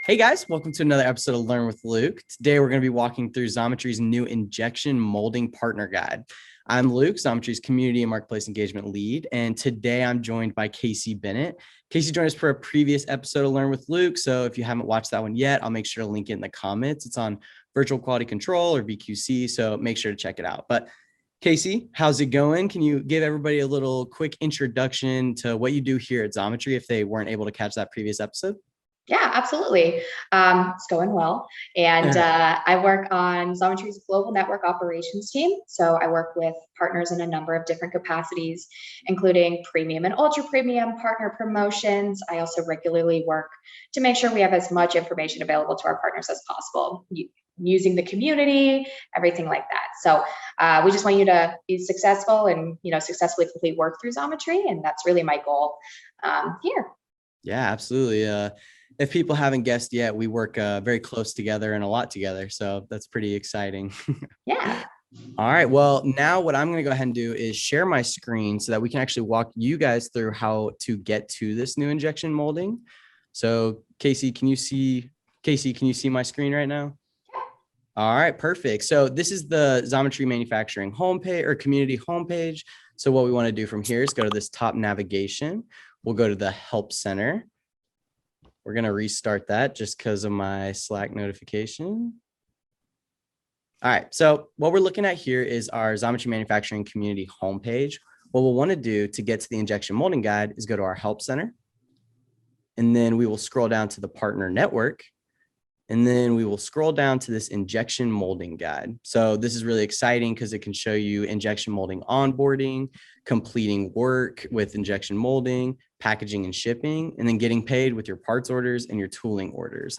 Hey guys, welcome to another episode of Learn with Luke. Today we're going to be walking through Xometry's new injection molding partner guide. I'm Luke, Xometry's community and marketplace engagement lead, and today I'm joined by Kacey Bennett. Kacey joined us for a previous episode of Learn with Luke, so if you haven't watched that one yet, I'll make sure to link it in the comments. It's on virtual quality control or VQC, so make sure to check it out. But Kacey, how's it going? Can you give everybody a little quick introduction to what you do here at Xometry if they weren't able to catch that previous episode? Yeah, absolutely. It's going well. And I work on Xometry's global network operations team. So I work with partners in a number of different capacities, including premium and ultra premium partner promotions. I also regularly work to make sure we have as much information available to our partners as possible, using the community, everything like that. So we just want you to be successful and, successfully complete work through Xometry. And that's really my goal here. Yeah, absolutely. If people haven't guessed yet, we work very close together and a lot together. So that's pretty exciting. Yeah. All right. Well, now what I'm going to go ahead and do is share my screen so that we can actually walk you guys through how to get to this new injection molding. So Kacey, can you see my screen right now? All right, perfect. So this is the Xometry manufacturing homepage or community homepage. So what we want to do from here is go to this top navigation. We'll go to the help center. We're going to restart that just because of my Slack notification. All right. So what we're looking at here is our Xometry manufacturing community homepage. What we'll want to do to get to the injection molding guide is go to our help center. And then we will scroll down to the partner network. And then we will scroll down to this injection molding guide. So this is really exciting because it can show you injection molding onboarding, completing work with injection molding, packaging and shipping, and then getting paid with your parts orders and your tooling orders.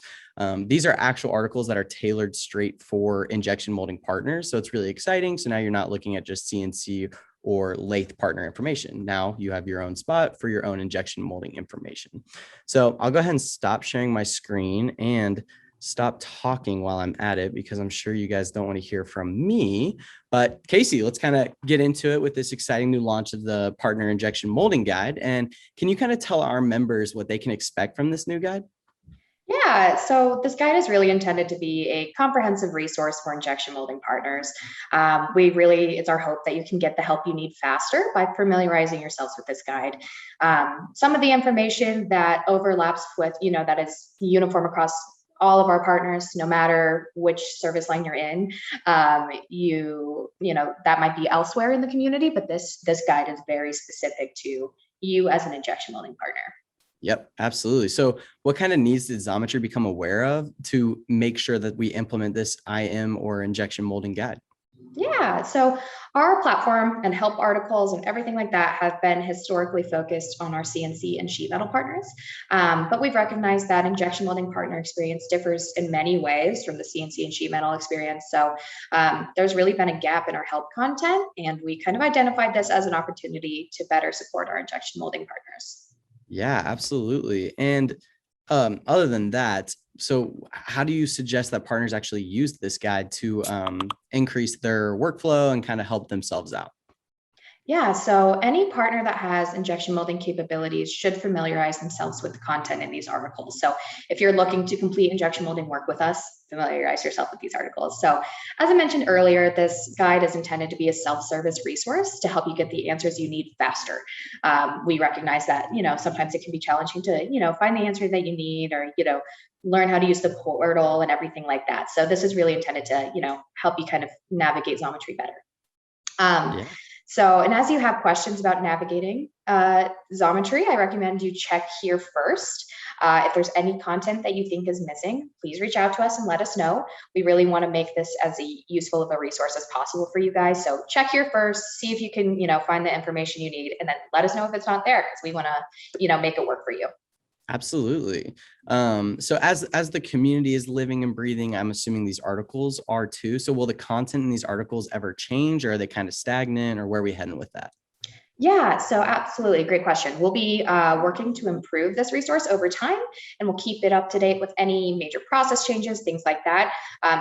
These are actual articles that are tailored straight for injection molding partners. So it's really exciting. So now you're not looking at just CNC or lathe partner information. Now you have your own spot for your own injection molding information. So I'll go ahead and stop sharing my screen and stop talking while I'm at it because I'm sure you guys don't want to hear from me. But Kacey, let's kind of get into it with this exciting new launch of the partner injection molding guide. And can you kind of tell our members what they can expect from this new guide? Yeah, so this guide is really intended to be a comprehensive resource for injection molding partners. It's our hope that you can get the help you need faster by familiarizing yourselves with this guide. Some of the information that overlaps with, that is uniform across all of our partners, no matter which service line you're in, that might be elsewhere in the community, but this guide is very specific to you as an injection molding partner. Yep, absolutely. So what kind of needs did Xometry become aware of to make sure that we implement this IM or injection molding guide? Yeah, so our platform and help articles and everything like that have been historically focused on our CNC and sheet metal partners. But we've recognized that injection molding partner experience differs in many ways from the CNC and sheet metal experience. So there's really been a gap in our help content, and we kind of identified this as an opportunity to better support our injection molding partners. Yeah, absolutely. And other than that, so how do you suggest that partners actually use this guide to increase their workflow and kind of help themselves out? Yeah, so any partner that has injection molding capabilities should familiarize themselves with the content in these articles. So if you're looking to complete injection molding work with us, familiarize yourself with these articles. So as I mentioned earlier, this guide is intended to be a self-service resource to help you get the answers you need faster. We recognize that, sometimes it can be challenging to, find the answer that you need or, learn how to use the portal and everything like that. So this is really intended to, help you kind of navigate Xometry better. Yeah. So, and as you have questions about navigating Xometry, I recommend you check here first. If there's any content that you think is missing, please reach out to us and let us know. We really want to make this as useful of a resource as possible for you guys. So check here first, see if you can, find the information you need, and then let us know if it's not there because we want to, make it work for you. Absolutely. So as the community is living and breathing, I'm assuming these articles are too. So will the content in these articles ever change, or are they kind of stagnant, or where are we heading with that? Yeah, so absolutely. Great question. We'll be working to improve this resource over time, and we'll keep it up to date with any major process changes, things like that.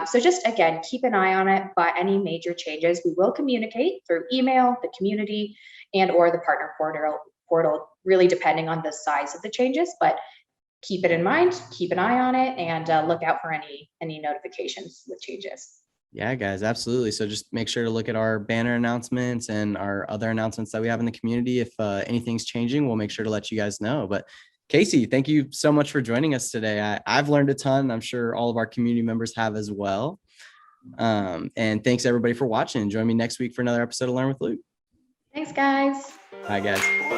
So just, again, keep an eye on it, but any major changes, we will communicate through email, the community, and or the partner portal, really depending on the size of the changes. But keep it in mind, keep an eye on it, and look out for any notifications with changes. Yeah, guys, absolutely. So just make sure to look at our banner announcements and our other announcements that we have in the community. If anything's changing, we'll make sure to let you guys know. But Kacey, thank you so much for joining us today. I've learned a ton. I'm sure all of our community members have as well. And thanks everybody for watching. Join me next week for another episode of Learn with Luke. Thanks, guys. Bye, guys.